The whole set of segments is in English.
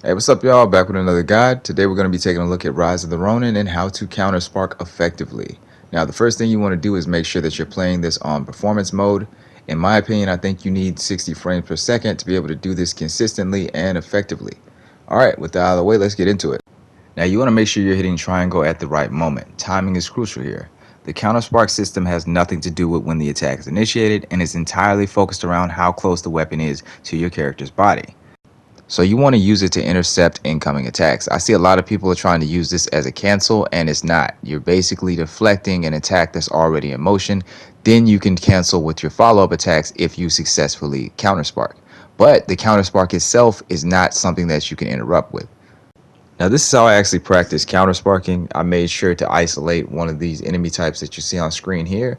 Hey, what's up, y'all? Back with another guide. Today we're going to be taking a look at Rise of the Ronin and how to counter spark effectively. Now, the first thing you want to do is make sure that you're playing this on performance mode. In my opinion, I think you need 60 frames per second to be able to do this consistently and effectively. Alright, with that out of the way, let's get into it. Now, you want to make sure you're hitting triangle at the right moment. Timing is crucial here. The counter spark system has nothing to do with when the attack is initiated and is entirely focused around how close the weapon is to your character's body. So you want to use it to intercept incoming attacks. I see a lot of people are trying to use this as a cancel, and it's not. You're basically deflecting an attack that's already in motion. Then you can cancel with your follow-up attacks if you successfully counterspark. But the counterspark itself is not something that you can interrupt with. Now this is how I actually practice countersparking. I made sure to isolate one of these enemy types that you see on screen here,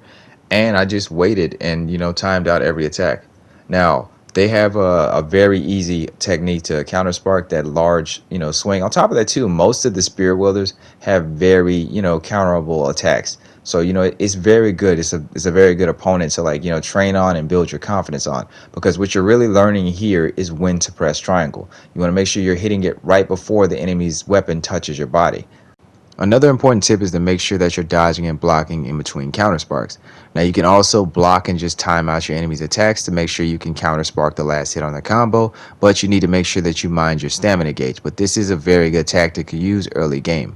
and I just waited and timed out every attack. Now they have a very easy technique to counterspark that large swing. On top of that too, most of the spear wielders have very counterable attacks. So it's very good. It's a very good opponent to train on and build your confidence on, because what you're really learning here is when to press triangle. You want to make sure you're hitting it right before the enemy's weapon touches your body. Another important tip is to make sure that you're dodging and blocking in between countersparks. Now you can also block and just time out your enemy's attacks to make sure you can counterspark the last hit on the combo, but you need to make sure that you mind your stamina gauge. But this is a very good tactic to use early game.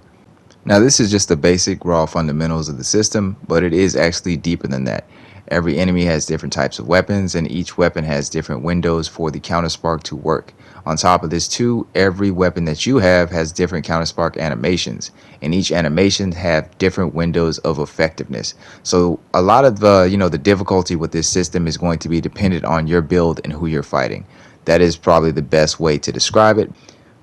Now this is just the basic raw fundamentals of the system, but it is actually deeper than that. Every enemy has different types of weapons, and each weapon has different windows for the counterspark to work. On top of this too, every weapon that you have has different counterspark animations, and each animation have different windows of effectiveness. So a lot of the difficulty with this system is going to be dependent on your build and who you're fighting. That is probably the best way to describe it.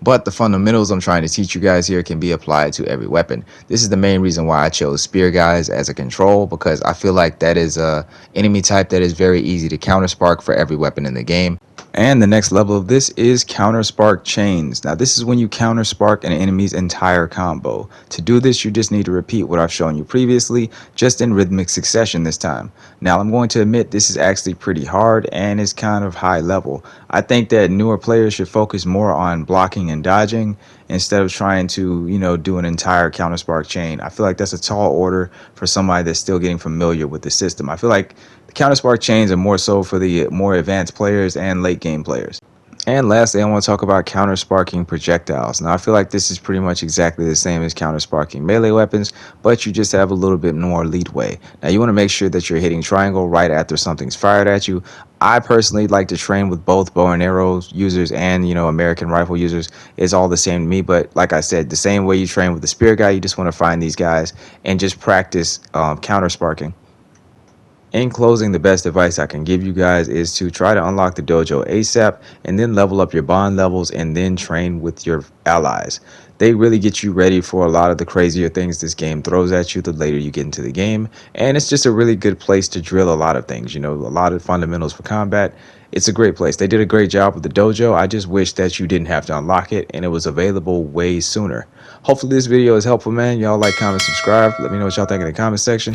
But the fundamentals I'm trying to teach you guys here can be applied to every weapon. This is the main reason why I chose spear guys as a control, because I feel like that is a enemy type that is very easy to counterspark for every weapon in the game. And the next level of this is counter spark chains. Now this is when you counter spark an enemy's entire combo. To do this, you just need to repeat what I've shown you previously, just in rhythmic succession this time. Now I'm going to admit this is actually pretty hard and is kind of high level. I think that newer players should focus more on blocking and dodging instead of trying to do an entire counter spark chain. I feel like that's a tall order for somebody that's still getting familiar with the system. I feel like the counter spark chains are more so for the more advanced players and late game players. And lastly, I want to talk about counter sparking projectiles. Now I feel like this is pretty much exactly the same as counter sparking melee weapons, but you just have a little bit more leadway. Now you want to make sure that you're hitting triangle right after something's fired at you. I personally like to train with both bow and arrow users and American rifle users. It's all the same to me, but like I said, the same way you train with the spear guy, you just want to find these guys and just practice counter sparking. In closing, the best advice I can give you guys is to try to unlock the dojo ASAP and then level up your bond levels and then train with your allies. They really get you ready for a lot of the crazier things this game throws at you the later you get into the game. And it's just a really good place to drill a lot of things, a lot of fundamentals for combat. It's a great place. They did a great job with the dojo. I just wish that you didn't have to unlock it and it was available way sooner. Hopefully this video is helpful, man. Y'all like, comment, subscribe. Let me know what y'all think in the comment section.